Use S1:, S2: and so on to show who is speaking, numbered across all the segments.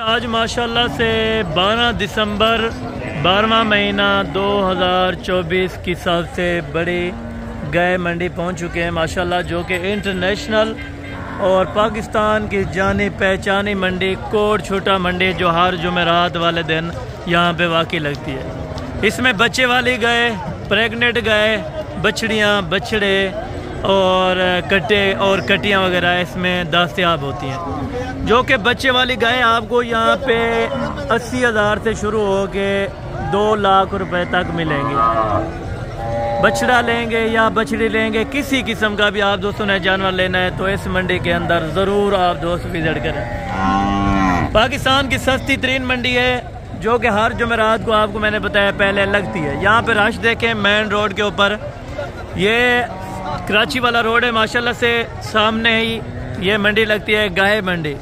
S1: आज माशाल्लाह से 12 दिसंबर 12वां महीना 2024 की सबसे बड़ी गाय मंडी पहुंच चुके हैं माशाल्लाह, जो कि इंटरनेशनल और पाकिस्तान की जानी पहचानी मंडी कोट छोटा मंडी जो हर जुमेरात वाले दिन यहाँ पे वाकई लगती है। इसमें बच्चे वाली गाय, प्रेग्नेंट गाय, बछड़ियाँ, बछड़े और कट्टे और कटियाँ वगैरह इसमें दस्तयाब होती हैं। जो कि बच्चे वाली गाय आपको यहाँ पे 80,000 से शुरू हो के 2 लाख रुपए तक मिलेंगी। बछड़ा लेंगे या बछड़ी लेंगे, किसी किस्म का भी आप दोस्तों ने जानवर लेना है तो इस मंडी के अंदर ज़रूर आप दोस्त विजिट करें। पाकिस्तान की सस्ती तरीन मंडी है जो कि हर जुमेरात को आपको मैंने बताया पहले लगती है। यहाँ पे रश देखें, मेन रोड के ऊपर ये कराची वाला रोड है माशाल्लाह से, सामने ही ये मंडी लगती है, गाय मंडी।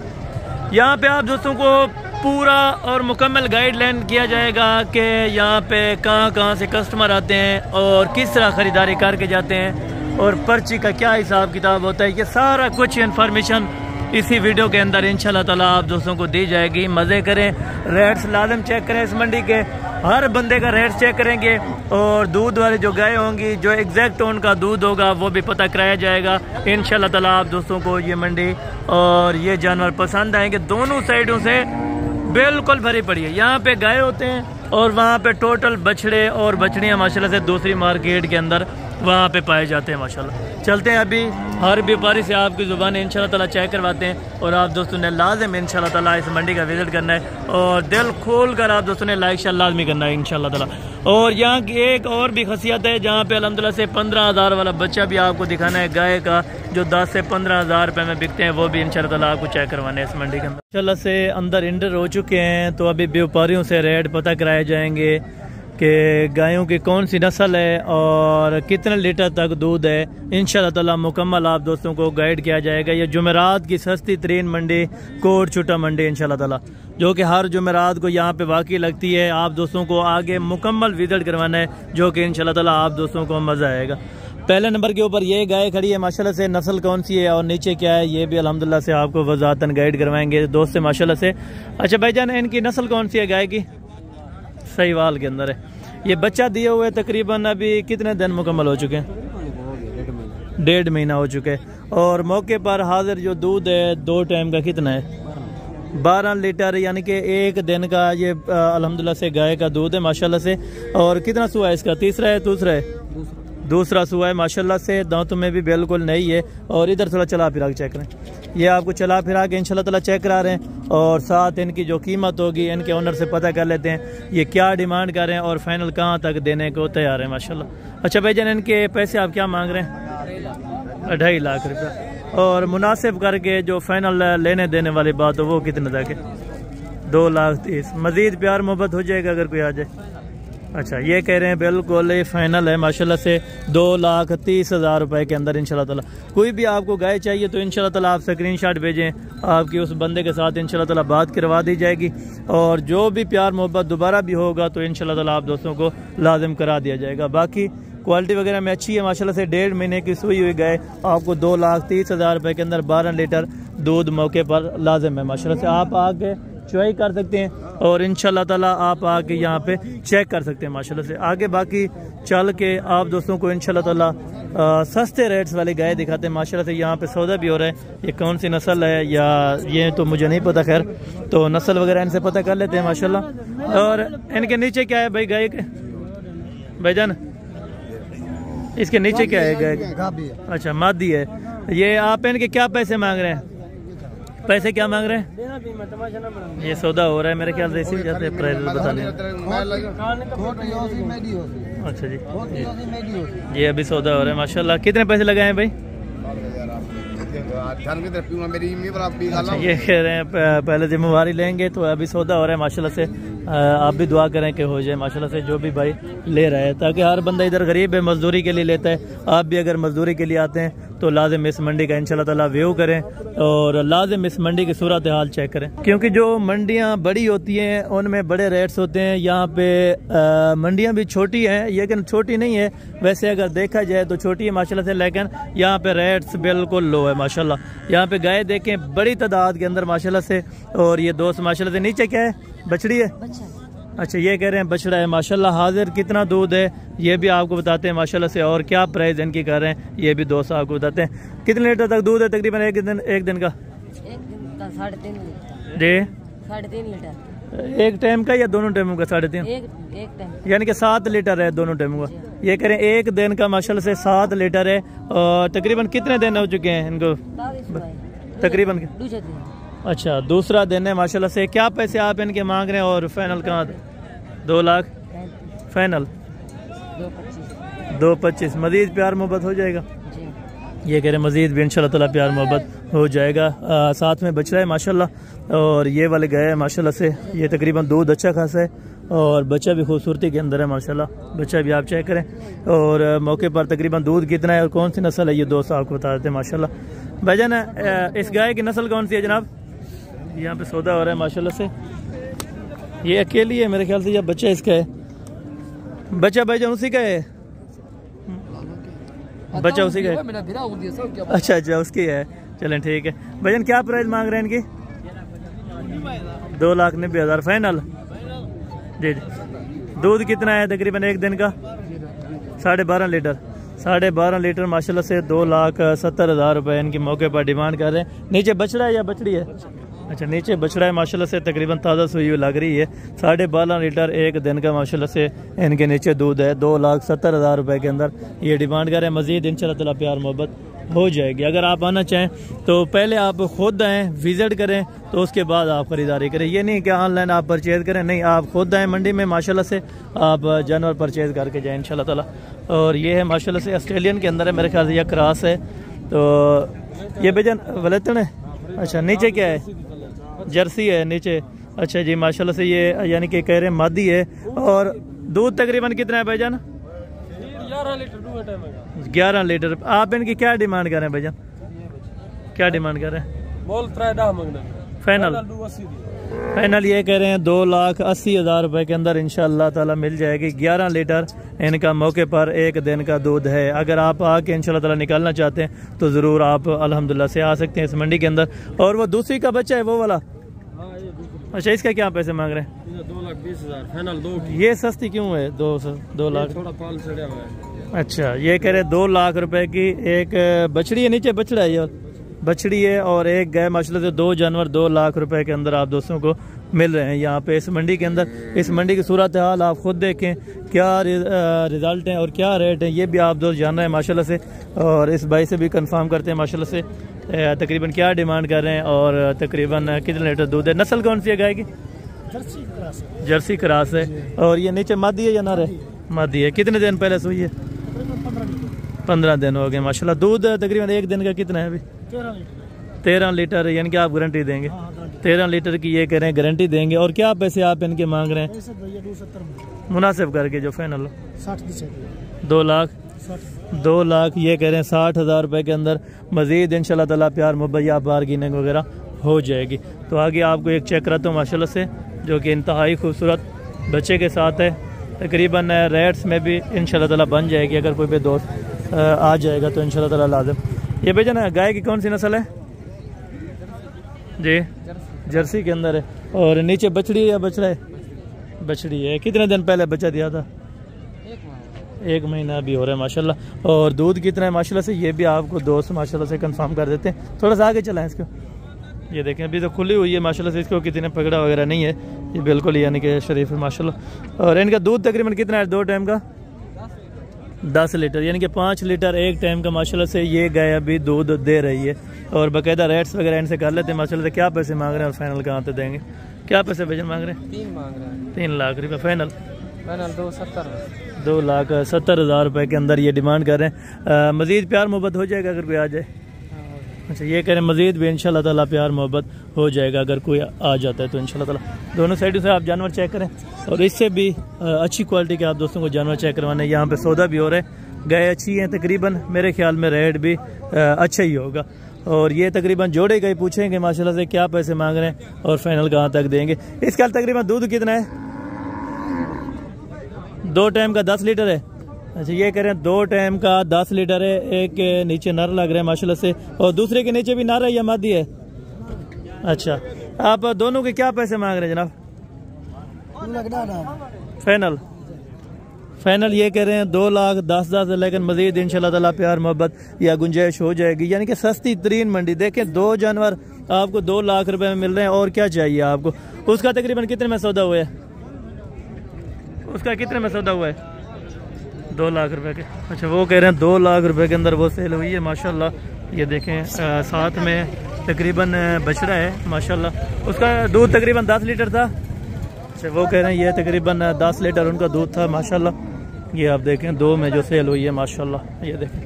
S1: यहाँ पे आप दोस्तों को पूरा और मुकम्मल गाइडलाइन किया जाएगा कि यहाँ पे कहाँ कहाँ से कस्टमर आते हैं और किस तरह ख़रीदारी करके जाते हैं और पर्ची का क्या हिसाब किताब होता है। ये सारा कुछ इन्फॉर्मेशन इसी वीडियो के अंदर इंशाल्लाह ताला आप दोस्तों को दी जाएगी। मज़े करें, रेट्स लाजम चेक करें, इस मंडी के हर बंदे का रेट चेक करेंगे और दूध वाली जो गाय होंगी, जो एग्जैक्ट उनका दूध होगा वो भी पता कराया जाएगा इंशाल्लाह ताला। आप दोस्तों को ये मंडी और ये जानवर पसंद आएंगे। दोनों साइडों से बिल्कुल भरी पड़ी है। यहाँ पे गाय होते हैं और वहाँ पे टोटल बछड़े और बछड़ियाँ माशाल्लाह से दूसरी मार्केट के अंदर वहाँ पे पाए जाते हैं माशाल्लाह। चलते हैं अभी हर व्यापारी से आपकी ज़ुबान इंशाल्लाह ताला चेक करवाते हैं और आप दोस्तों ने लाजिम इंशाल्लाह ताला इस मंडी का विज़िट करना है और दिल खोल कर आप दोस्तों ने लाइक शेयर लाजमी करना है इंशाल्लाह ताला। और यहाँ की एक और भी खासियत है, जहाँ पे अल्हम्दुलिल्लाह से 15,000 वाला बच्चा भी आपको दिखाना है गाय का, जो 10 से 15,000 रुपये में बिकते हैं, वो भी इंशाल्लाह ताला आपको चेक करवाना है इस मंडी के अंदर। इंशाल्लाह से अंदर इंटर हो चुके हैं तो अभी व्यापारियों से रेट पता कराए जाएंगे कि गायों की कौन सी नस्ल है और कितने लीटर तक दूध है। इंशाल्लाह ताला मुकम्मल आप दोस्तों को गाइड किया जाएगा। ये जुमेरात की सस्ती तरीन मंडी कोट छोटा मंडी इंशाल्लाह ताला, जो कि हर जुमेरात को यहाँ पे वाकई लगती है। आप दोस्तों को आगे मुकम्मल विजिट करवाना है, जो कि इंशाल्लाह ताला आप दोस्तों को मज़ा आएगा। पहले नंबर के ऊपर ये गाय खड़ी है माशाल्लाह से, नस्ल कौन सी है और नीचे क्या है ये भी अल्हम्दुलिल्लाह से आपको वज़ाहतन गाइड करवाएंगे दोस्त से माशाल्लाह से। अच्छा भाईजान, इनकी नस्ल कौन सी है गाय की? सहीवाल के अंदर है। ये बच्चा दिए हुए तकरीबन अभी कितने दिन मुकम्मल हो चुके हैं? 1.5 महीना हो चुके हैं। और मौके पर हाजिर जो दूध है 2 टाइम का कितना है? 12 लीटर, यानी कि एक दिन का ये अल्हम्दुलिल्लाह से गाय का दूध है माशाल्लाह से। और कितना सुआ है इसका? तीसरा है, दूसरा है? दूसरा सुआ है माशाल्लाह से। दांतों में भी बिल्कुल नहीं है। और इधर थोड़ा चला फिरा के चेक करें, ये आपको चला फिरा के इंशाल्लाह ताला चेक करा रहे हैं। और साथ इनकी जो कीमत होगी इनके ओनर से पता कर लेते हैं ये क्या डिमांड कर रहे हैं और फाइनल कहाँ तक देने को तैयार है माशाल्लाह। अच्छा भाईजान, इनके पैसे आप क्या मांग रहे हैं? 2.5 लाख रुपया। और मुनासिब करके जो फाइनल लेने देने वाली बात हो वो कितने तक है? 2,30,000। मज़ीद प्यार मोहब्बत हो जाएगा अगर कोई आ जाए? अच्छा, ये कह रहे हैं बिल्कुल ये फाइनल है माशाल्लाह से 2,30,000 रुपए के अंदर इंशाल्लाह ताला। कोई भी आपको गाय चाहिए तो इंशाल्लाह ताला आप स्क्रीनशॉट भेजें, आपकी उस बंदे के साथ इंशाल्लाह ताला बात करवा दी जाएगी। और जो भी प्यार मोहब्बत दोबारा भी होगा तो इंशाल्लाह ताला आप दोस्तों को लाजिम करा दिया जाएगा। बाकी क्वालिटी वगैरह में अच्छी है माशाल्लाह से। 1.5 महीने की सुई हुई गाय आपको 2,30,000 रुपये के अंदर 12 लीटर दूध मौके पर लाजिम है माशाल्लाह से। आप आके चॉइस कर सकते हैं और इंशाल्लाह ताला आप आके यहाँ पे चेक कर सकते हैं माशाल्लाह से। आगे बाकी चल के आप दोस्तों को इंशाल्लाह ताला सस्ते रेट्स वाली गाय दिखाते हैं माशाल्लाह से। यहाँ पे सौदा भी हो रहा है। ये कौन सी नस्ल है या ये तो मुझे नहीं पता, खैर तो नस्ल वगैरह इनसे पता कर लेते हैं माशाल्लाह। और इनके नीचे क्या है भाई गाय के? भाईजान इसके नीचे क्या है गाय? अच्छा, मादी है। ये आप इनके क्या पैसे मांग रहे हैं? पैसे क्या मांग रहे हैं? ये सौदा हो रहा है मेरे ख्याल से, इसी वजह से प्राइस बताने। अच्छा जी, ये अभी सौदा हो रहा है माशाल्लाह। कितने पैसे लगाए भाई? अच्छा, ये कह रहे हैं पहले जिम्मेवारी लेंगे तो अभी सौदा हो रहा है माशाल्लाह से। आप भी दुआ करें कि हो जाए माशाल्लाह से जो भी भाई ले रहा है, ताकि हर बंदा इधर गरीब है मजदूरी के लिए लेता है। आप भी अगर मजदूरी के लिए आते हैं तो लाजिम इस मंडी का इंशाल्लाह ताला व्यू करें और लाजिम इस मंडी की सूरत हाल चेक करें, क्योंकि जो मंडियाँ बड़ी होती हैं उनमें बड़े रेट्स होते हैं। यहाँ पे मंडियाँ भी छोटी हैं, लेकिन छोटी नहीं है वैसे अगर देखा जाए तो छोटी है माशाल्लाह से, लेकिन यहाँ पे रेट्स बिल्कुल लो है माशाल्लाह। यहाँ पे गाय देखें बड़ी तादाद के अंदर माशाल्लाह से, और ये दोस्त माशाल्लाह से नीचे क्या है, बछड़ी है, अच्छा ये कह रहे हैं बछड़ा है माशाल्लाह। हाजिर कितना दूध है ये भी आपको बताते हैं माशाल्लाह से, और क्या प्राइस इनकी कर रहे हैं ये भी दोस्त आपको बताते हैं। कितने लीटर तक दूध है तकरीबन एक दिन का? एक दिन का
S2: 3.5 लीटर
S1: जी,
S2: 3.5 लीटर
S1: एक टाइम का या दोनों टाइमों का? 3.5
S2: एक टाइम,
S1: यानी कि 7 लीटर है दोनों टाइमों का। ये कह रहे हैं एक दिन का माशाल्लाह से 7 लीटर है। और तकरीबन कितने दिन हो चुके हैं इनको तकरीबन? अच्छा दूसरा दिन है माशाल्लाह से। क्या पैसे आप इनके मांग रहे हैं और फाइनल कहाँ? 2 लाख फाइनल, 2.25। मजीद प्यार मोहब्बत हो जाएगा? ये कह रहे मजीद भी इंशाल्लाह ताला प्यार मोहब्बत हो जाएगा। साथ में बछड़ा है माशाल्लाह, और ये वाले गए माशाल्लाह से। ये तकरीबन दूध अच्छा खासा है और बच्चा भी खूबसूरती के अंदर है माशाल्लाह। बच्चा भी आप चेक करें, और मौके पर तकरीबन दूध कितना है और कौन सी नस्ल है ये दोस्त आपको बता देते हैं माशाल्लाह। भाईजान इस गाय की नस्ल कौन सी है जनाब? यहाँ पे सौदा हो रहा है माशाल्लाह से। ये अकेली है मेरे ख्याल से, या बच्चा इसका है? बच्चा भाईजान उसी का है? बच्चा उसी का है? अच्छा उसकी है, चलें ठीक है। भाईजान क्या प्राइस मांग रहे हैं इनकी? 2,90,000 फाइनल जी। दूध कितना है तकरीबन एक दिन का? 12.5 लीटर। 12.5 लीटर माशाल्लाह से 2,70,000 रुपये इनकी मौके पर डिमांड कर रहे हैं। नीचे बछड़ा है या बछड़ी है? अच्छा नीचे बछड़ा है माशाल्लाह से, तकरीबन ताज़ा सुई हुई लग रही है। 12.5 लीटर एक दिन का माशाल्लाह से इनके नीचे दूध है। 2,70,000 रुपये के अंदर ये डिमांड कर रहे हैं। मज़ीद इंशाल्लाह ताला प्यार मोहब्बत हो जाएगी। अगर आप आना चाहें तो पहले आप खुद आएँ, विज़िट करें, तो उसके बाद आप ख़रीदारी करें। ये नहीं कि ऑनलाइन आप परचेज़ करें, नहीं, आप खुद आएँ मंडी में माशाल्लाह से, आप जानवर परचेज़ करके जाएँ इंशाल्लाह ताला। और ये है माशाल्लाह से ऑस्ट्रेलियन के अंदर है मेरे ख्याल से, यह क्रॉस है। तो ये बेजन वलतन है। अच्छा नीचे क्या है? जर्सी है नीचे। अच्छा जी माशाल्लाह से, ये यानी कि कह रहे हैं मादी है। और दूध तकरीबन कितना है भाईजान? 11 लीटर। आप इनकी क्या डिमांड कर रहे हैं भाईजान? क्या डिमांड कर रहे हैं? फाइनल ये कह रहे हैं 2,80,000 रुपये के अंदर इंशाल्लाह ताला मिल जाएगी। 11 लीटर इनका मौके पर एक दिन का दूध है। अगर आप आके इंशाल्लाह ताला निकालना चाहते हैं तो ज़रूर आप अल्हम्दुलिल्लाह से आ सकते हैं इस मंडी के अंदर। और वो दूसरी का बच्चा है वो वाला? अच्छा इसका क्या पैसे मांग रहे हैं?
S3: 2,20,000 फाइनल।
S1: ये सस्ती क्यों है? 2 लाख
S3: थोड़ा पाल चढ़ा हुआ है।
S1: अच्छा ये कह रहे 2 लाख रुपए की एक बछड़ी है, नीचे बछड़ा है, ये बछड़ी है और एक गाय माशाल्लाह से। 2 जानवर 2 लाख रुपए के अंदर आप दोस्तों को मिल रहे हैं यहाँ पे इस मंडी के अंदर। इस मंडी की सूरत हाल आप खुद देखें, क्या रिजल्ट हैं और क्या रेट हैं ये भी आप दोस्त जान रहे हैं माशाल्लाह से। और इस भाई से भी कंफर्म करते हैं माशाल्लाह से तकरीबन क्या डिमांड कर रहे हैं और तकरीबन कितने लीटर दूध है। नस्ल कौन सी है गाय की? जर्सी क्रॉस है। और ये नीचे मादी है या नर है? मादी है। कितने दिन पहले सुई है? 15 दिन हो गए माशाल्लाह। दूध तकरीबन एक दिन का कितना है अभी? 13 लीटर। यानी कि आप गारंटी देंगे? 13 लीटर की ये कह रहे हैं गारंटी देंगे। और क्या पैसे आप इनके मांग रहे हैं मुनासिब करके जो फाइनल हो? 2 लाख ये कह रहे हैं 60,000 रुपये के अंदर। मज़ीद इंशाल्लाह ताला प्यार मोहब्बत या बारगेनिंग वगैरह हो जाएगी। तो आगे आपको एक चेक कराता हूँ माशाल्लाह से, जो कि इंतहाई खूबसूरत बच्चे के साथ है। तकरीबन रेट्स में भी इंशाल्लाह ताला बन जाएगी। अगर कोई भी दोस्त आ जाएगा तो इंशाल्लाह ताला लाज़िम। ये बेचा ना गाय की कौन सी नस्ल है जी? जर्सी के अंदर है। और नीचे बछड़ी है या बछड़ा है? बछड़ी है। कितने दिन पहले बच्चा दिया था? 1 महीना भी हो रहा है माशाल्लाह। और दूध कितना है माशाल्लाह से ये भी आपको दोस्त माशाल्लाह से कंफर्म कर देते हैं। थोड़ा सा आगे चलाएं इसको। ये देखें अभी तो खुली हुई है माशाल्लाह से, इसको कितने पकड़ा वगैरह नहीं है, ये बिल्कुल यानी कि शरीफ है माशाल्लाह। और इनका दूध तकरीबन कितना है 2 टाइम का? 10 लीटर। यानी कि 5 लीटर एक टाइम का माशाल्लाह से ये गाय अभी दूध दे रही है। और बाकायदा रेट्स वगैरह इनसे कर लेते हैं माशाल्लाह से। क्या पैसे मांग रहे हैं और फाइनल कहाँ पे देंगे? क्या पैसे भेजन मांग रहे हैं?
S3: 3 मांग रहे हैं।
S1: 3 लाख रुपये फाइनल?
S3: 2,70,000।
S1: 2,70,000 रुपये के अंदर ये डिमांड कर रहे हैं। मज़ीद प्यार मोहब्बत हो जाएगा अगर कोई आ जाए? अच्छा ये कह रहे हैं मज़ीद भी इंशाल्लाह ताला प्यार मोहब्बत हो जाएगा अगर कोई आ जाता है तो इंशाल्लाह ताला। दोनों साइडों से आप जानवर चेक करें और इससे भी अच्छी क्वालिटी के आप दोस्तों को जानवर चेक करवाने। यहाँ पे सौदा भी हो रहा है गाय अच्छी हैं, तकरीबन मेरे ख्याल में रेट भी अच्छा ही होगा। और ये तकरीबन जोड़े गए पूछेंगे माशाल्लाह से क्या पैसे मांग रहे हैं और फाइनल कहाँ तक देंगे। इसका तकरीबन दूध कितना है? 2 टाइम का 10 लीटर है। अच्छा, ये कह रहे हैं 2 टाइम का 10 लीटर है। एक के नीचे नर लग रहे हैं माशाल्लाह से और दूसरे के नीचे भी नर है या मादी है? अच्छा, आप दोनों के क्या पैसे मांग रहे हैं जनाब? फाइनल ये कह रहे हैं 2,10,000, लेकिन मजीद इंशाल्लाह ताला प्यार मोहब्बत या गुंजाइश हो जाएगी। यानी कि सस्ती तरीन मंडी। देखें 2 जानवर आपको 2 लाख रुपए में मिल रहे हैं और क्या चाहिए आपको। उसका तकरीबन कितने में सौदा हुआ है? उसका कितने में सौदा हुआ है? 2 लाख रुपए के। अच्छा, वो कह रहे हैं 2 लाख रुपए के अंदर वो सेल हुई है माशाल्लाह। ये देखें साथ में तकरीबन बछड़ा है माशाल्लाह। उसका दूध तकरीबन 10 लीटर था। अच्छा, वो कह रहे हैं ये तकरीबन 10 लीटर उनका दूध था माशाल्लाह। ये आप देखें 2 में जो सेल हुई है माशाल्लाह। ये देखें,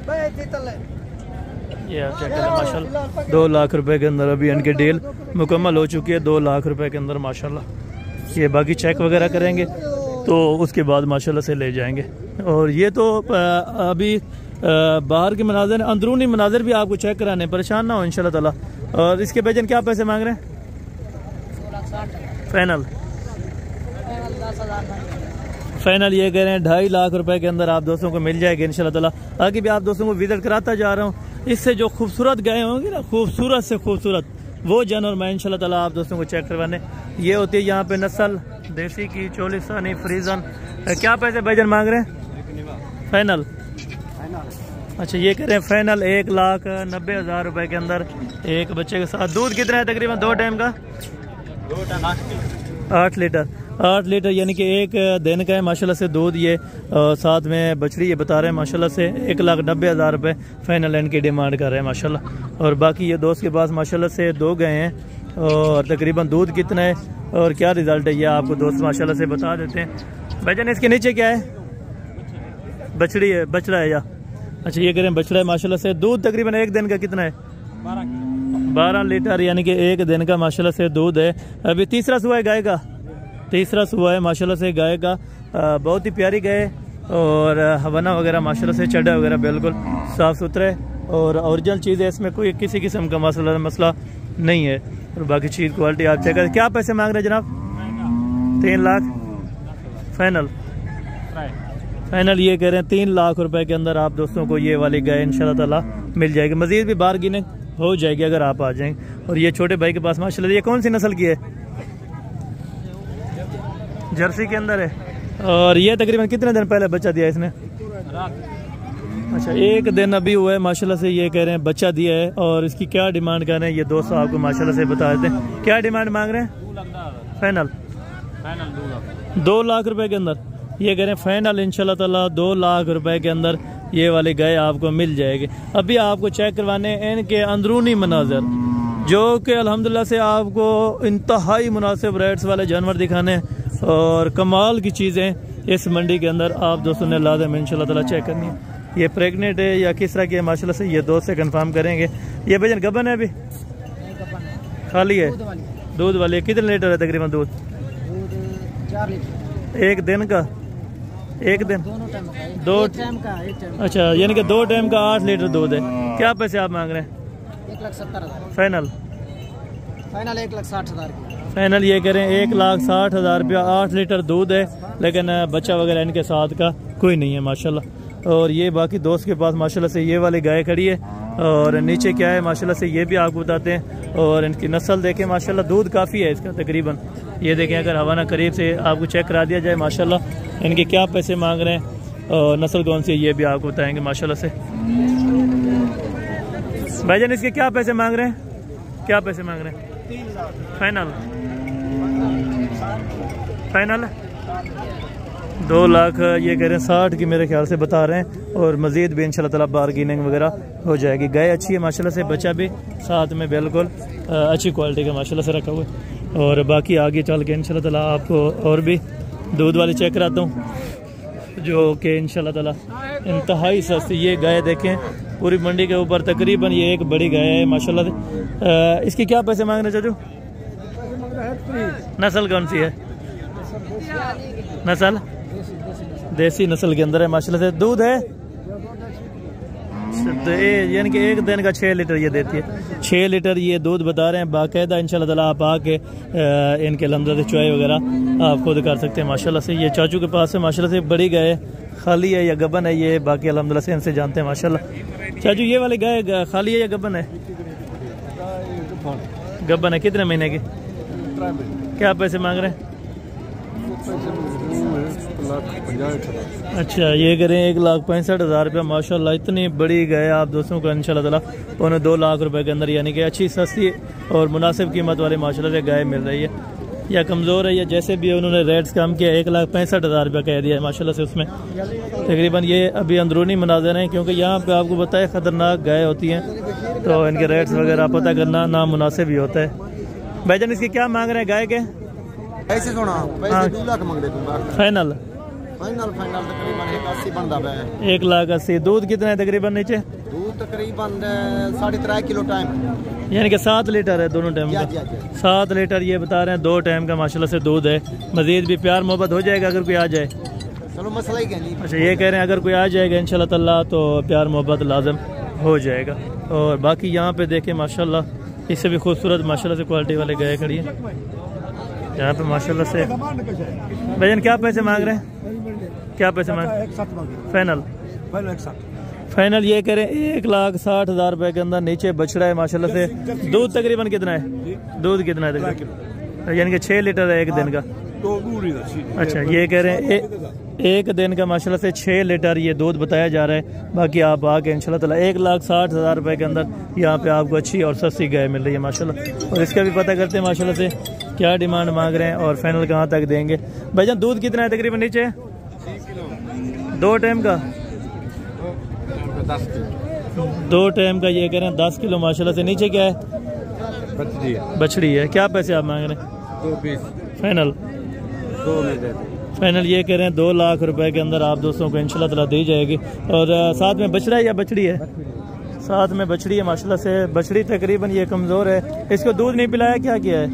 S1: ये आप चेक करें माशाल्लाह। 2 लाख रुपए के अंदर अभी इनकी डील मुकम्मल हो चुकी है। 2 लाख रुपए के अंदर माशाल्लाह। ये बाकी चेक वगैरह करेंगे तो उसके बाद माशाल्लाह से ले जाएंगे। और ये तो अभी बाहर के मनाजर, अंदरूनी मनाजर भी आपको चेक कराने, परेशान ना हो इंशाल्लाह ताला। और इसके बेचन क्या पैसे मांग रहे हैं? फाइनल ये कह रहे हैं 2.5 लाख रुपए के अंदर आप दोस्तों को मिल जाएगी इंशाल्लाह ताला। आगे भी आप दोस्तों को विजिट कराता जा रहा हूँ। इससे जो खूबसूरत गाय होंगी ना, खूबसूरत से खूबसूरत, वो जानवर मैं इंशाल्लाह ताला आप दोस्तों को चेक करवाने। ये होती है यहाँ पे नस्ल देसी की चोलिस्तानी फ्रीजन। क्या पैसे भाईजान मांग रहे हैं फाइनल? अच्छा, ये कह रहे हैं फाइनल 1,90,000 रुपए के अंदर एक बच्चे के साथ। दूध कितना है तकरीबन 2 टाइम का? 8 लीटर। 8 लीटर यानी कि एक दिन का है माशाल्लाह से दूध। ये साथ में बछड़ी ये बता रहे हैं माशाल्लाह से 1,90,000 रुपये फाइनल इनकी डिमांड कर रहे हैं माशाल्लाह। और बाकी ये दोस्त के पास माशाल्लाह से 2 गए हैं और तकरीबन दूध कितना है और क्या रिजल्ट है ये आपको दोस्त माशाल्लाह से बता देते हैं। भाईजान इसके नीचे क्या है? बछड़ी है, बछड़ा है या? अच्छा, ये करें बछड़ा है माशाल्लाह से। दूध तकरीबन एक दिन का कितना है? 12 लीटर यानी कि एक दिन का माशाल्लाह से दूध है। अभी तीसरा सुबह है गाय का, तीसरा सुबह है माशाल्लाह से गाय का। बहुत ही प्यारी गाय और हवाना वगैरह माशाल्लाह से, चढ़ा वगैरह बिल्कुल साफ़ सुथरा है और ओरिजिनल चीज़ है। इसमें कोई किसी किस्म का मसला नहीं है। और बाकी चीज़ क्वालिटी आप चेक करें। क्या पैसे मांग रहे हैं जनाब? 3 लाख फाइनल। फाइनल ये कह रहे हैं 3 लाख रुपए के अंदर आप दोस्तों को ये वाली गाय इंशाल्लाह ताला मिल जाएगी। मजीद भी बार्गेनिंग हो जाएगी अगर आप आ जाएंगे। और ये छोटे भाई के पास माशाल्लाह, ये कौन सी नस्ल की है? जर्सी के अंदर है। और ये तकरीबन कितने दिन पहले बच्चा दिया इसने? अच्छा, 1 दिन अभी हुआ है माशाल्लाह से। ये कह रहे हैं बच्चा दिया है। और इसकी क्या डिमांड कर रहे हैं ये दोस्त आपको माशाल्लाह से बता देते हैं। क्या डिमांड मांग रहे हैं फाइनल? 2 लाख रुपए के अंदर ये कह रहे हैं फाइनल इंशाल्लाह ताला 2 लाख रुपए के अंदर ये वाली गाय आपको मिल जाएगी। अभी आपको चेक करवाने इनके अंदरूनी मनाजर, जो कि अल्हम्दुलिल्लाह से आपको इंतहाई मुनासिब रेट्स वाले जानवर दिखाने और कमाल की चीज़ें इस मंडी के अंदर आप दोस्तों ने लाजम इंशाल्लाह ताला चेक करनी है। ये प्रेग्नेंट है या किस तरह की है माशाल्लाह से, ये दोस्त से कंफर्म करेंगे। ये भजन गबन है अभी खाली है? दूध वाली कितने लीटर है तकरीबन दूध?
S2: 4 लीटर
S1: एक दिन का? एक दिन दो
S2: टाइम का?
S1: अच्छा, यानी कि 2 टाइम का 8 लीटर दूध है। क्या पैसे आप मांग रहे हैं?
S2: 1,70,000
S1: फाइनल?
S2: फाइनल 1,60,000 की।
S1: फाइनल ये करें 1,60,000 रुपया। 8 लीटर दूध है लेकिन बच्चा वगैरह इनके साथ का कोई नहीं है माशाल्लाह। और ये बाकी दोस्त के पास माशाल्लाह से ये वाली गाय खड़ी है। और नीचे क्या है माशाल्लाह से ये भी आपको बताते हैं। और इनकी नस्ल देखें माशाल्लाह, दूध काफ़ी है इसका तकरीबन। ये देखें अगर हवाना करीब से आपको चेक करा दिया जाए माशाल्लाह। इनके क्या पैसे मांग रहे हैं और नस्ल कौन सी है ये भी आपको बताएंगे माशाल्लाह से। भाईजान इसके क्या पैसे मांग रहे हैं? क्या पैसे मांग रहे हैं फाइनल? फाइनल 2 लाख ये कह रहे हैं 60 की मेरे ख्याल से बता रहे हैं। और मज़ीद भी इंशाल्लाह ताला बार्गेनिंग वगैरह हो जाएगी। गाय अच्छी है माशाल्लाह से, बच्चा भी साथ में बिल्कुल अच्छी क्वालिटी का माशाल्लाह से रखा हुआ है। और बाकी आगे चल के इंशाल्लाह ताला आपको और भी दूध वाली चेक कराता हूँ जो कि इंशाल्लाह ताला इंतहाई सस्ती। ये गाय देखें पूरी मंडी के ऊपर तकरीबन ये एक बड़ी गाय है माशाल्लाह से। इसकी क्या पैसे मांग रहे चाचू? नस्ल कौन सी है? नस्ल देसी नस्ल के अंदर है माशाल्लाह से। दूध है तो यानी कि एक दिन का 6 लीटर ये देती है। 6 लीटर ये दूध बता रहे हैं बाकायदा। इंशाल्लाह ताला आप आके इनके लमजा से चुआई वगैरह आप खुद कर सकते हैं माशाल्लाह से। ये चाचू के पास है माशाल्लाह से। बड़ी गाय खाली है या गबन है ये बाकी अल्हम्दुलिल्लाह से इनसे जानते हैं माशाल्लाह। चाचू ये वाली गाय खाली है या गबन है? गबन है। कितने महीने की? क्या पैसे मांग रहे हैं? अच्छा ये करें 1,65,000 रुपया माशाल्लाह। इतनी बड़ी गाय आप दोस्तों को इंशाल्लाह ताला 2 लाख रुपए के अंदर यानी कि अच्छी सस्ती और मुनासिब कीमत वाली माशाल्लाह से गाय मिल रही है। या कमज़ोर है या जैसे भी उन्होंने रेट्स कम किया 1,65,000 रुपया कह दिया है माशाल्लाह से। उसमें तकरीबन ये अभी अंदरूनी मनाज़र हैं क्योंकि यहाँ पे आपको बताया ख़तरनाक गाय होती हैं तो इनके रेट्स वगैरह पता करना नामुनासिब ही होता है। भाईजान इसके क्या मांग रहे हैं गाय के?
S2: ऐसे सुना पैसे 2 लाख मांग रहे तुम
S1: फाइनल
S2: फाइनल तकरीबन 180 बनता है।
S1: 1,80,000। दूध कितना है तकरीबन नीचे?
S2: दूध तकरीबन 3.5 किलो टाइम
S1: यानी कि 7 लीटर है दोनों टाइम का। 7 लीटर ये बता रहे हैं 2 टाइम का माशाल्लाह से दूध है। मजीद भी प्यार मोहब्बत हो जाएगा अगर कोई आ जाए?
S2: चलो मसला ही नहीं।
S1: अच्छा ये कह रहे हैं अगर कोई आ जाएगा इंशाल्लाह ताला तो प्यार मोहब्बत लाजम हो जाएगा। और बाकी यहाँ पे देखें माशाल्लाह इससे भी खूबसूरत माशाल्लाह से क्वालिटी वाले गाय खड़ी है यहाँ पे माशाल्लाह से। भैया क्या पैसे मांग रहे हैं? क्या पैसे मांग? फाइनल ये करें 1,60,000 रुपए के अंदर। नीचे बछड़ा है माशाल्लाह से। दूध तकरीबन कितना है? दूध कितना है तकरीबन? यानी कि 6 लीटर है एक दिन का। अच्छा ये कह रहे हैं एक दिन का माशाल्लाह से 6 लीटर ये दूध बताया जा रहा है। बाकी आप आके इंशाल्लाह ताला 1,60,000 रुपए के अंदर यहाँ पे आपको अच्छी और सस्ती गाय मिल रही है माशाल्लाह। और इसका भी पता करते हैं माशाल्लाह से क्या डिमांड मांग रहे हैं और फाइनल कहाँ तक देंगे। भाईजान दूध कितना है तकरीबन नीचे? 2 टाइम का 2 टाइम का ये कह रहे हैं 10 किलो माशाल्लाह से। नीचे क्या है? बछड़ी है। क्या पैसे आप मांग रहे हैं?
S3: 2
S1: फाइनल ये कह रहे हैं 2 लाख रुपए के अंदर आप दोस्तों को इंशाल्लाह ताला दी जाएगी। और साथ में बछड़ा है या बछड़ी है? साथ में बछड़ी है माशाल्लाह से। बछड़ी तकरीबन ये कमज़ोर है। इसको दूध नहीं पिलाया? क्या किया है?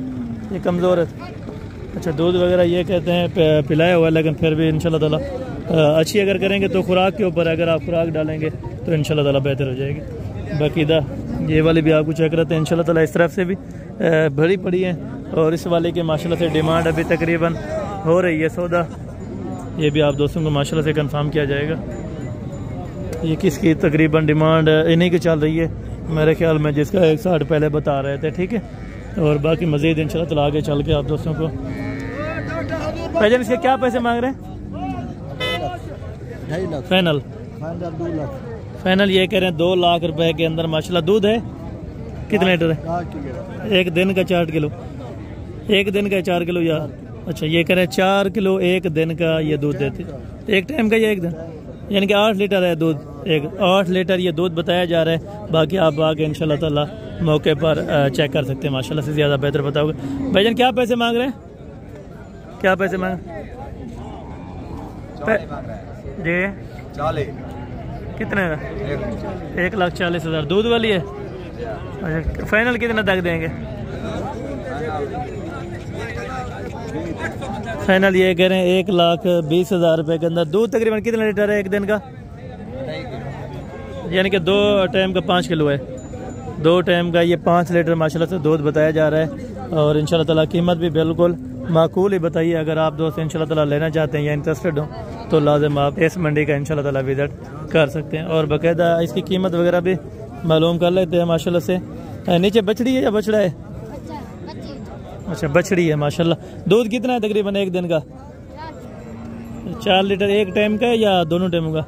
S1: ये कमज़ोर है। अच्छा दूध वगैरह ये कहते हैं पिलाया हुआ है लेकिन फिर भी इंशाल्लाह ताला अच्छी अगर करेंगे तो खुराक के ऊपर अगर आप खुराक डालेंगे तो इंशाल्लाह ताला बेहतर हो जाएगी। बाकीदा ये वाली भी आपको चेक करते हैं इंशाल्लाह ताला। इस तरफ से भी भरी पड़ी है और इस वाले के माशाल्लाह से डिमांड अभी तकरीबन हो रही है सौदा। ये भी आप दोस्तों को माशाल्लाह से कंफर्म किया जाएगा। ये किसकी तकरीबन डिमांड इन्हीं की चल रही है मेरे ख्याल में जिसका 160 पहले बता रहे थे। ठीक है और बाकी मज़ीद इंशाल्लाह ताला आगे चल के आप दोस्तों को। भाईजान इसके क्या पैसे मांग रहे हैं? फाइनल
S2: 2 लाख।
S1: फाइनल ये कह रहे हैं 2 लाख रुपए के अंदर माशाल्लाह। दूध है कितने लीटर है? एक दिन का 4 किलो। एक दिन का 4 किलो या? अच्छा ये कह रहे हैं 4 किलो एक दिन का ये दूध देते। एक टाइम का या एक दिन? यानी कि 8 लीटर है दूध। 8 लीटर ये दूध बताया जा रहा है। बाकी आप आगे इंशाल्लाह ताला मौके पर चेक कर सकते हैं माशाल्लाह से। ज़्यादा बेहतर बताओगे। भाईजान क्या पैसे मांग रहे हैं? क्या पैसे मांग जी?
S2: 40
S1: कितने का? 1,40,000। दूध वाली है? अच्छा फाइनल कितना तक देंगे? फाइनल ये कह रहे हैं 1,20,000 रुपए के अंदर। दूध तकरीबन कितना लीटर है एक दिन का? यानी कि 2 टाइम का 5 किलो है। 2 टाइम का ये 5 लीटर माशाल्लाह से दूध बताया जा रहा है। और इंशाल्लाह ताला कीमत भी बिल्कुल माकूल ही बताइए। अगर आप दोस्त इंशाल्लाह ताला लेना चाहते हैं या इंटरेस्टेड हो तो लाजिम आप इस मंडी का इंशाल्लाह ताला विजिट कर सकते हैं और बाकायदा इसकी कीमत वगैरह भी मालूम कर लेते हैं माशाल्लाह से। नीचे बछड़ी है या बछड़ा है? अच्छा बछड़ी है माशाल्लाह। दूध कितना है तकरीबन एक दिन का? 4 लीटर एक टाइम का या दोनों टाइमों का?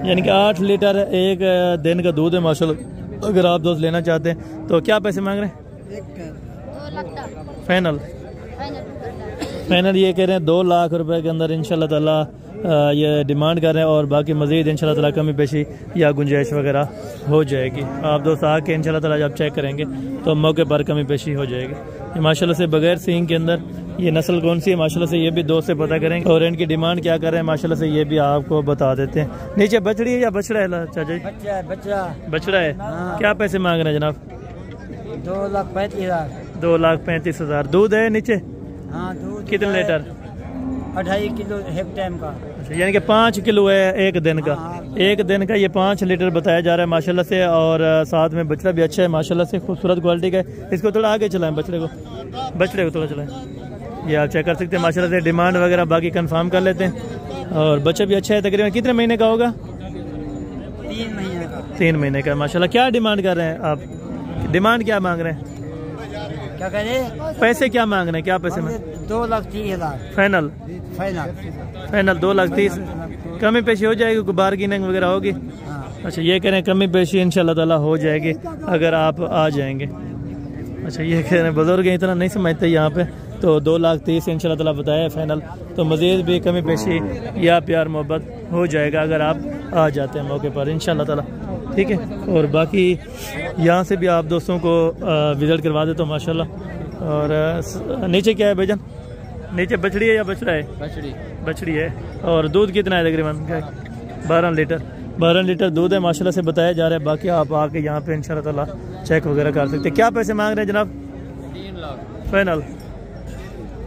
S1: यानी कि 8 लीटर एक दिन का दूध है माशाल्लाह। अगर आप दोस्त लेना चाहते हैं तो क्या पैसे मांग रहे हैं? फाइनल ये कह रहे हैं 2 लाख रुपए के अंदर इंशाल्लाह ताला ये डिमांड कर रहे हैं। और बाकी मज़ीद इंशाल्लाह ताला कमी पेशी या गुंजाइश वगैरह हो जाएगी। आप दोस्त आके इंशाल्लाह ताला जब चेक करेंगे तो मौके पर कमी पेशी हो जाएगी। माशाल्लाह से बगैर सींग के अंदर ये नस्ल कौन सी है माशाल्लाह से ये भी दोस्त से पता करेंगे और इनकी डिमांड क्या कर रहे हैं माशाल्लाह से ये भी आपको बता देते हैं। नीचे बछड़ी है या बछड़ा है चाचा जी? बछड़ा है। क्या पैसे मांग रहे हैं जनाब?
S2: 2,35,000।
S1: 2,35,000। दूध है नीचे?
S2: हाँ दूध
S1: कितने लीटर?
S2: 2.5 किलो एक टाइम का।
S1: अच्छा, यानी कि 5 किलो है एक दिन का। एक दिन का ये 5 लीटर बताया जा रहा है माशाल्लाह से। और साथ में बछड़ा भी अच्छा है माशाल्लाह से, खूबसूरत क्वालिटी का है। इसको थोड़ा आगे चलाएं, बछड़े को थोड़ा चलाएं। ये आप चेक कर सकते हैं माशाल्लाह से। डिमांड वगैरह बाकी कंफर्म कर लेते हैं। और बच्चा भी अच्छा है। तकरीबन कितने महीने का होगा?
S2: 3 महीने का।
S1: 3 महीने का माशाल्लाह। क्या डिमांड कर रहे हैं आप? डिमांड क्या मांग रहे हैं?
S2: क्या कह रहे?
S1: पैसे क्या मांग रहे हैं? क्या पैसे में?
S2: 2,30,000
S1: फाइनल? फाइनल 2,30,000। कमी पेशी हो जाएगी? कोई बार्गेनिंग वगैरह होगी? अच्छा, ये कह रहे हैं कमी पेशी इंशाल्लाह ताला हो जाएगी अगर आप आ जाएंगे। अच्छा, ये कह रहे हैं बुजुर्ग इतना नहीं समझते यहाँ पे, तो 2,30,000 इंशाल्लाह ताला बताया फाइनल। तो मज़ीद भी कमी पेशी या प्यार मोहब्बत हो जाएगा अगर आप आ जाते हैं मौके पर इंशाल्लाह ताला। ठीक है। और बाकी यहाँ से भी आप दोस्तों को विजिट करवा देता हूँ माशाल्लाह। और नीचे क्या है भाईजान? नीचे बछड़ी है या बछड़ा है? बछड़ी है। और दूध कितना है तकरीबन? 12 लीटर। 12 लीटर दूध है माशाल्लाह से बताया जा रहा है। बाकी आप आके यहाँ पे इंशाल्लाह ताला चेक वगैरह कर सकते हैं। क्या पैसे मांग रहे हैं जनाब?
S3: 3 लाख
S1: फाइनल?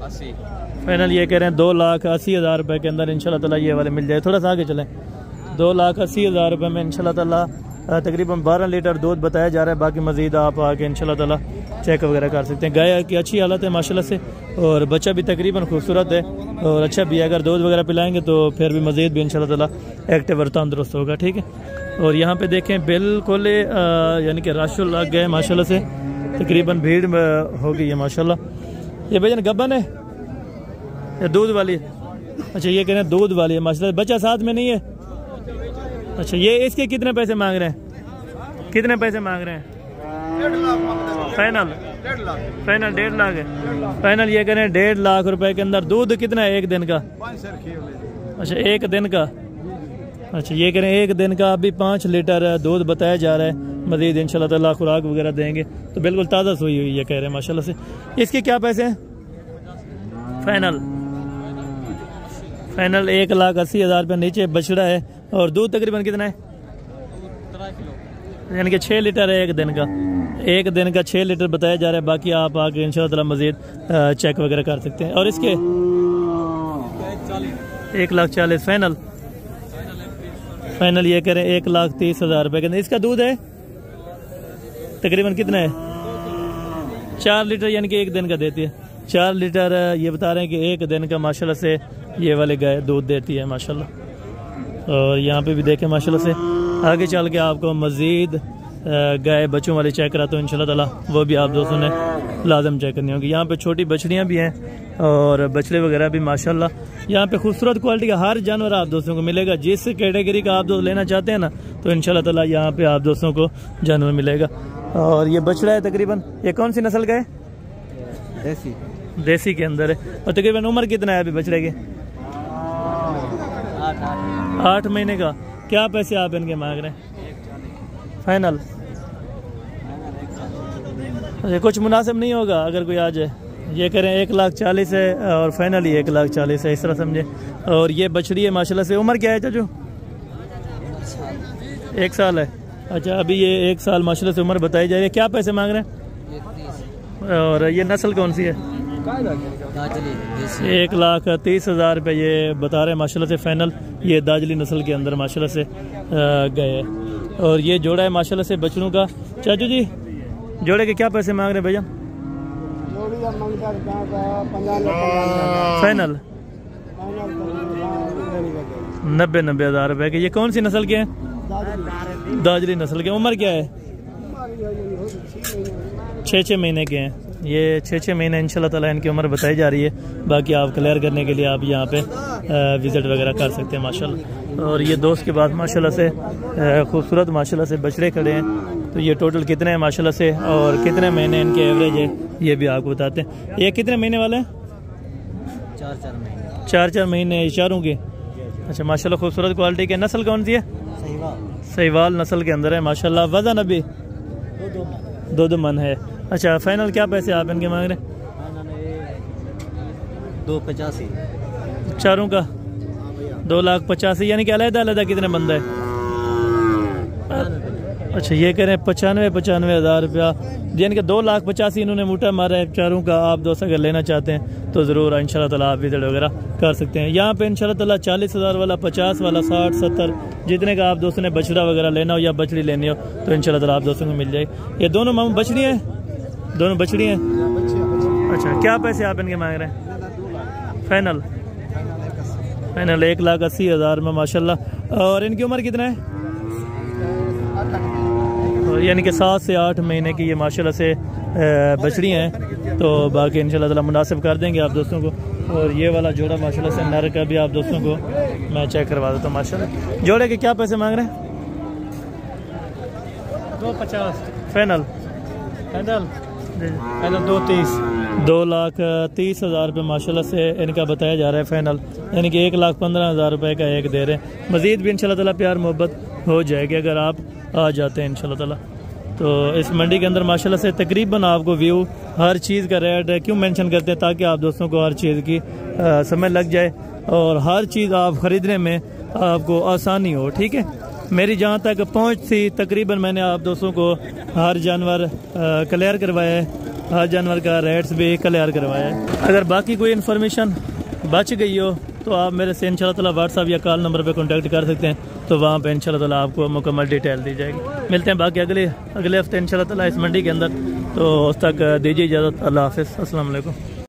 S3: 80।
S1: फाइनल ये कह रहे हैं 2,80,000 रुपये के अंदर इंशाल्लाह ताला ये वाले मिल जाए। थोड़ा सा आगे चलें। 2,80,000 रुपये में इंशाल्लाह ताला तकरीबन 12 लीटर दूध बताया जा रहा है। बाकी मज़ीद आप आके इंशाल्लाह ताला चेक वगैरह कर सकते हैं। गाय की अच्छी हालत है माशाल्लाह से। और बच्चा भी तकरीबन खूबसूरत है और अच्छा भी है। अगर दूध वगैरह पिलाएंगे तो फिर भी मज़ीद भी इंशाल्लाह ताला एक्टिव और तंदुरुस्त होगा। ठीक है। और यहाँ पे देखें बिल्कुल यानी कि रश लग गए माशाल्लाह से। तकरीबन भीड़ हो गई है माशाल्लाह। ये भैया गब्बन है या दूध वाली है? अच्छा, ये कह रहे हैं दूध वाली है माशाल्लाह। बच्चा साथ में नहीं है? अच्छा, ये इसके कितने पैसे मांग रहे हैं? कितने पैसे मांग रहे हैं?
S2: 1.5 लाख।
S1: फाइनल 1.5 लाख है। फाइनल ये कह रहे हैं 1.5 लाख रुपए के अंदर। दूध कितना है एक दिन का? अच्छा, एक दिन का। अच्छा, ये कह रहे हैं एक दिन का अभी 5 लीटर दूध बताया जा रहा है। मज़ीद इंशाल्लाह ताला खुराक वगैरह देंगे तो बिल्कुल ताज़ा सोई हुई ये कह रहे हैं माशाल्लाह से। इसके क्या पैसे हैं? फाइनल 1,80,000 रुपये। नीचे बछड़ा है। और दूध तकरीबन कितना है? यानी कि 6 लीटर है एक दिन का। एक दिन का 6 लीटर बताया जा रहा है। बाकी आप आके इंशाल्लाह ताला मज़ीद चेक वगैरह कर सकते हैं। और इसके 1,40,000 फाइनल ये करें 1,30,000 रुपये के अंदर। इसका दूध है तकरीबन कितना है? 4 लीटर यानी कि एक दिन का देती है। 4 लीटर ये बता रहे हैं कि एक दिन का माशाल्लाह से ये वाले गाय दूध देती है माशाल्लाह। और यहाँ पे भी देखें माशाल्लाह से। आगे चल के आपको मज़ीद गाय बच्चों वाले चेक कराता हूँ इंशाल्लाह ताला। वो भी आप दोस्तों ने लाजम चेक करनी होगी। यहाँ पे छोटी बछड़ियाँ भी हैं और बछड़े वगैरह भी माशाल्लाह। यहाँ पे खूबसूरत क्वालिटी का हर जानवर आप दोस्तों को मिलेगा। जिस कैटेगरी का आप दोस्त लेना चाहते हैं ना तो इंशाल्लाह ताला यहाँ पे आप दोस्तों को जानवर मिलेगा। और ये बछड़ा है तकरीबन। ये कौन सी नस्ल का है? देसी के अंदर है। और तकरीबन उम्र कितना है अभी बछड़े की? 8 महीने का। क्या पैसे आप इनके मांग रहे हैं? फाइनल? अच्छा, कुछ मुनासिब नहीं होगा अगर कोई आ जाए? ये करें 1,40,000 है और फाइनल ही 1,40,000 है, इस तरह समझे। और ये बछड़ी है माशाल्लाह से। उम्र क्या है चाचू? 1 साल है। अच्छा, अभी ये 1 साल माशाल्लाह से उम्र बताई जा रही है। क्या पैसे मांग रहे हैं? और ये नस्ल कौन सी है? 1,30,000 रुपये ये बता रहे हैं माशाल्लाह से। फाइनल ये दाजली नस्ल के अंदर माशाल्लाह से गए। और ये जोड़ा है माशाल्लाह से बछड़ों का। चाचू जी जोड़े के क्या पैसे मांग रहे हैं भैया? फाइनल 90,000 रुपये के। ये कौन सी नस्ल के हैं? दाजली नस्ल के। उम्र क्या है? 6 महीने के हैं। ये 6 महीने इंशाल्लाह ताला इनकी उम्र बताई जा रही है। बाकी आप क्लियर करने के लिए आप यहाँ पे विजिट वगैरह कर सकते हैं माशाल्लाह। और ये दोस्त के बाद माशाल्लाह से खूबसूरत माशाल्लाह से बछड़े खड़े हैं। तो ये टोटल कितने हैं माशाल्लाह से और कितने महीने इनके एवरेज है ये भी आपको बताते हैं। ये कितने महीने वाले हैं? 4 महीने चारों के। अच्छा माशाल्लाह खूबसूरत क्वालिटी के। नस्ल कौन सी है? सहीवाल नस्ल के अंदर है माशाल्लाह। वजन अभी 2 मन है। अच्छा, फाइनल क्या पैसे आप इनके मांग रहे हैं?
S2: 2,85,000
S1: चारों का 2,85,000 यानी कि अलग-अलग कितने बंदा है? अच्छा, ये कह रहे हैं 95,000 रुपया, यानी कि 2,85,000 इन्होंने मूटा मारा है चारों का। आप दोस्त अगर लेना चाहते हैं तो ज़रूर इंशाल्लाह ताला आप विजिट वगैरह कर सकते हैं। यहाँ पे इंशाल्लाह ताला 40,000 वाला, 50 वाला, 60, 70 जितने का आप दोस्तों ने बछड़ा वगैरह लेना हो या बछड़ी लेनी हो तो इंशाल्लाह ताला आप दोस्तों को मिल जाएगी। ये दोनों मामू बछड़ी हैं, दोनों बछड़ी हैं। अच्छा, क्या पैसे आप इनके मांग रहे हैं? फाइनल 1,80,000 में माशाल्लाह। और इनकी उम्र कितना है? यानी कि 7 से 8 महीने की ये माशाल्लाह से बछड़ी हैं। तो बाकी इंशाल्लाह ताला मुनासिब कर देंगे आप दोस्तों को। और ये वाला जोड़ा माशाल्लाह से नर का भी आप दोस्तों को मैं चेक करवा देता हूँ। माशाल्लाह जोड़े के क्या पैसे मांग रहे हैं?
S2: 250
S1: फाइनल
S2: 230
S1: 2,30,000 रुपये माशाल्लाह से इनका बताया जा रहा है फाइनल, यानी कि 1,15,000 रुपये का एक दे रहे हैं। मज़ीद भी इंशाल्लाह ताला प्यार मोहब्बत हो जाएगी अगर आप आ जाते हैं इंशाल्लाह ताला। तो इस मंडी के अंदर माशाल्लाह से तकरीबन आपको व्यू हर चीज़ का रेट क्यों मेंशन करते हैं, ताकि आप दोस्तों को हर चीज़ की समझ लग जाए और हर चीज़ आप ख़रीदने में आपको आसानी हो। ठीक है, मेरी जहाँ तक पहुँच थी तकरीबन मैंने आप दोस्तों को हर जानवर क्लियर करवाया है, हर जानवर का रेट्स भी क्लियर करवाया है। अगर बाकी कोई इन्फॉर्मेशन बच गई हो तो आप मेरे से इंशाल्लाह ताला व्हाट्सअप या कॉल नंबर पे कांटेक्ट कर सकते हैं। तो वहाँ पे इंशाल्लाह ताला आपको मुकम्मल डिटेल दी जाएगी। मिलते हैं बाकी अगले हफ्ते इंशाल्लाह ताला इस मंडी के अंदर। तो उस तक दीजिए इजाज़त। अल्लाह हाफ़िज़, अस्सलाम वालेकुम।